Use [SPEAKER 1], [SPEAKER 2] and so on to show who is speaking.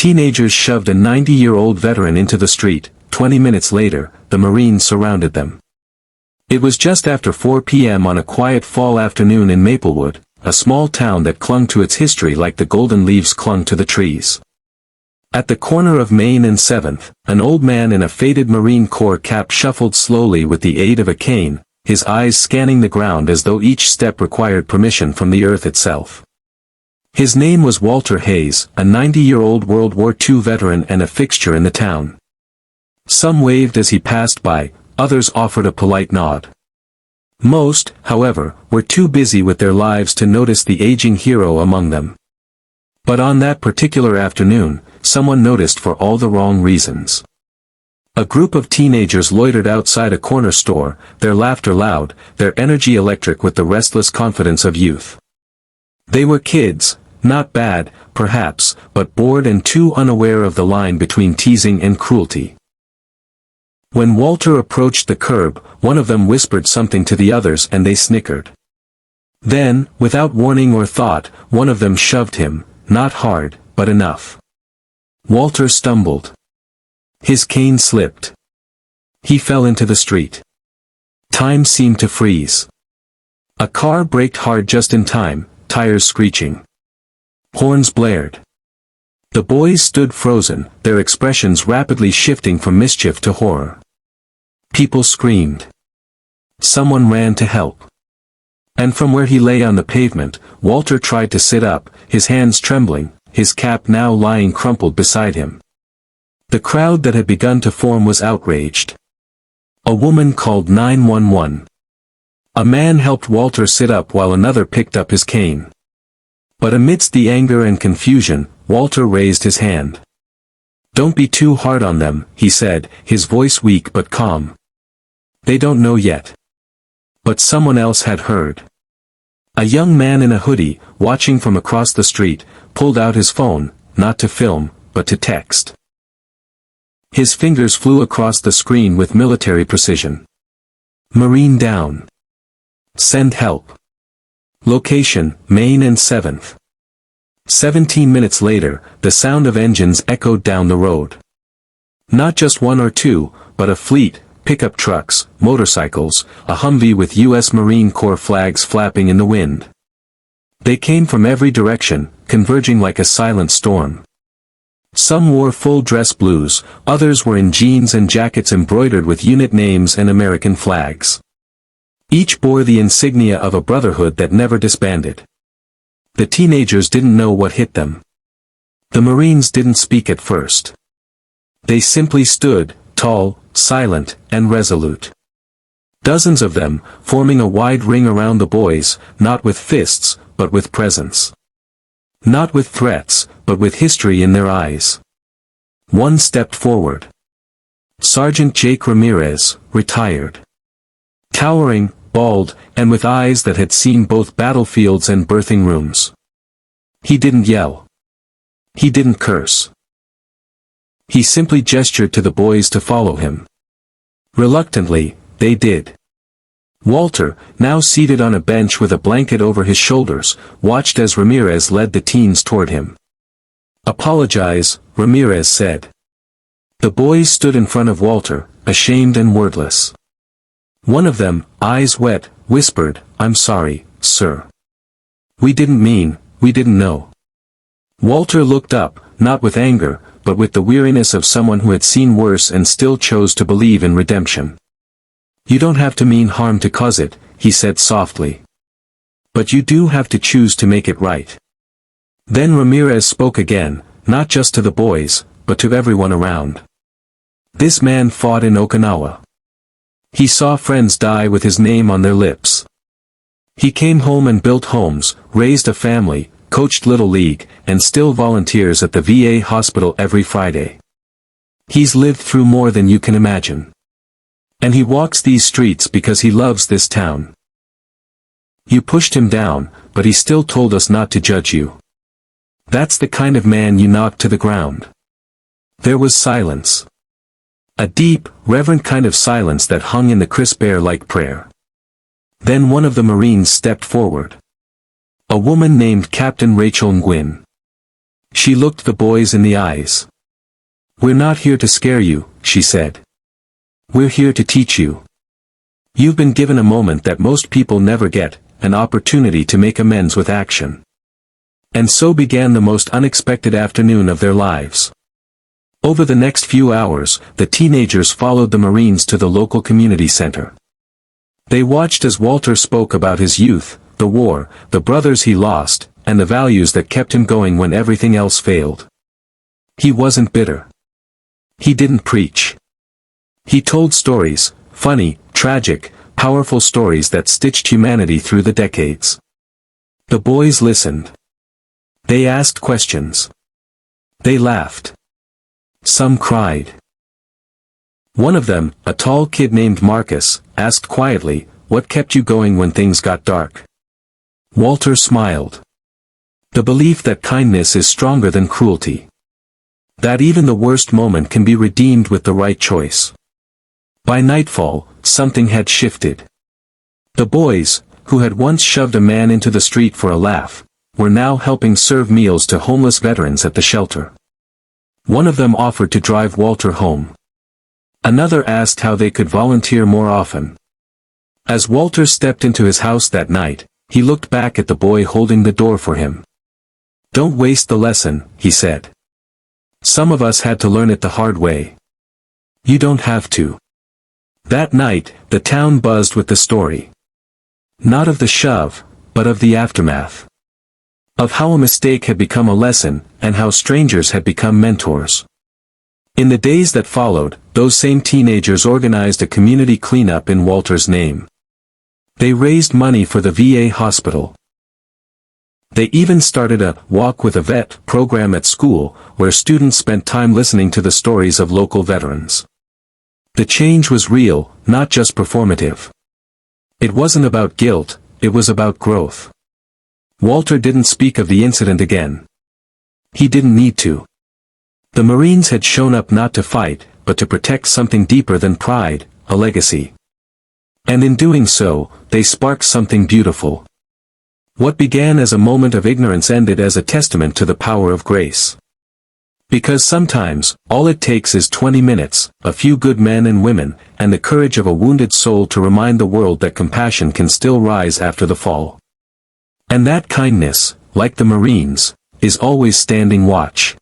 [SPEAKER 1] teenagers shoved a 90-year-old veteran into the street. 20 minutes later, the Marines surrounded them. It was just after 4 p.m. on a quiet fall afternoon in Maplewood, a small town that clung to its history like the golden leaves clung to the trees. At the corner of Main and 7th, an old man in a faded Marine Corps cap shuffled slowly with the aid of a cane, his eyes scanning the ground as though each step required permission from the earth itself. His name was Walter Hayes, a 90-year-old World War II veteran and a fixture in the town. Some waved as he passed by, others offered a polite nod. Most, however, were too busy with their lives to notice the aging hero among them. But on that particular afternoon, someone noticed for all the wrong reasons. A group of teenagers loitered outside a corner store, their laughter loud, their energy electric with the restless confidence of youth. They were kids, not bad, perhaps, but bored and too unaware of the line between teasing and cruelty. When Walter approached the curb, one of them whispered something to the others and they snickered. Then, without warning or thought, one of them shoved him, not hard, but enough. Walter stumbled. His cane slipped. He fell into the street. Time seemed to freeze. A car braked hard just in time, tires screeching. Horns blared. The boys stood frozen, their expressions rapidly shifting from mischief to horror. People screamed. Someone ran to help. And from where he lay on the pavement, Walter tried to sit up, his hands trembling, his cap now lying crumpled beside him. The crowd that had begun to form was outraged. A woman called 911. A man helped Walter sit up while another picked up his cane. But amidst the anger and confusion, Walter raised his hand. "Don't be too hard on them," he said, his voice weak but calm. "They don't know yet." But someone else had heard. A young man in a hoodie, watching from across the street, pulled out his phone, not to film, but to text. His fingers flew across the screen with military precision. "Marine down. Send help. Location, Main and 7th. 17 minutes later, the sound of engines echoed down the road. Not just one or two, but a fleet, pickup trucks, motorcycles, a Humvee with U.S. Marine Corps flags flapping in the wind. They came from every direction, converging like a silent storm. Some wore full-dress blues, others were in jeans and jackets embroidered with unit names and American flags. Each bore the insignia of a brotherhood that never disbanded. The teenagers didn't know what hit them. The Marines didn't speak at first. They simply stood, tall, silent, and resolute. Dozens of them, forming a wide ring around the boys, not with fists, but with presence. Not with threats, but with history in their eyes. One stepped forward. Sergeant Jake Ramirez, retired. Towering, bald, and with eyes that had seen both battlefields and birthing rooms. He didn't yell. He didn't curse. He simply gestured to the boys to follow him. Reluctantly, they did. Walter, now seated on a bench with a blanket over his shoulders, watched as Ramirez led the teens toward him. "Apologize," Ramirez said. The boys stood in front of Walter, ashamed and wordless. One of them, eyes wet, whispered, "I'm sorry, sir. We didn't know." Walter looked up, not with anger, but with the weariness of someone who had seen worse and still chose to believe in redemption. "You don't have to mean harm to cause it," he said softly. "But you do have to choose to make it right." Then Ramirez spoke again, not just to the boys, but to everyone around. This man fought in Okinawa. He saw friends die with his name on their lips. He came home and built homes, raised a family, coached Little League, and still volunteers at the VA hospital every Friday. He's lived through more than you can imagine. And he walks these streets because he loves this town. You pushed him down, but he still told us not to judge you. That's the kind of man you knocked to the ground. There was silence. A deep, reverent kind of silence that hung in the crisp air like prayer. Then one of the Marines stepped forward. A woman named Captain Rachel Nguyen. She looked the boys in the eyes. "We're not here to scare you," she said. "We're here to teach you. You've been given a moment that most people never get, an opportunity to make amends with action." And so began the most unexpected afternoon of their lives. Over the next few hours, the teenagers followed the Marines to the local community center. They watched as Walter spoke about his youth, the war, the brothers he lost, and the values that kept him going when everything else failed. He wasn't bitter. He didn't preach. He told stories, funny, tragic, powerful stories that stitched humanity through the decades. The boys listened. They asked questions. They laughed. Some cried. One of them, a tall kid named Marcus, asked quietly, "What kept you going when things got dark?" Walter smiled. "The belief that kindness is stronger than cruelty. That even the worst moment can be redeemed with the right choice." By nightfall, something had shifted. The boys, who had once shoved a man into the street for a laugh, were now helping serve meals to homeless veterans at the shelter. One of them offered to drive Walter home. Another asked how they could volunteer more often. As Walter stepped into his house that night, he looked back at the boy holding the door for him. "Don't waste the lesson," he said. "Some of us had to learn it the hard way. You don't have to." That night, the town buzzed with the story. Not of the shove, but of the aftermath. Of how a mistake had become a lesson, and how strangers had become mentors. In the days that followed, those same teenagers organized a community cleanup in Walter's name. They raised money for the VA hospital. They even started a Walk with a Vet program at school, where students spent time listening to the stories of local veterans. The change was real, not just performative. It wasn't about guilt, it was about growth. Walter didn't speak of the incident again. He didn't need to. The Marines had shown up not to fight, but to protect something deeper than pride, a legacy. And in doing so, they sparked something beautiful. What began as a moment of ignorance ended as a testament to the power of grace. Because sometimes, all it takes is 20 minutes, a few good men and women, and the courage of a wounded soul to remind the world that compassion can still rise after the fall. And that kindness, like the Marines, is always standing watch.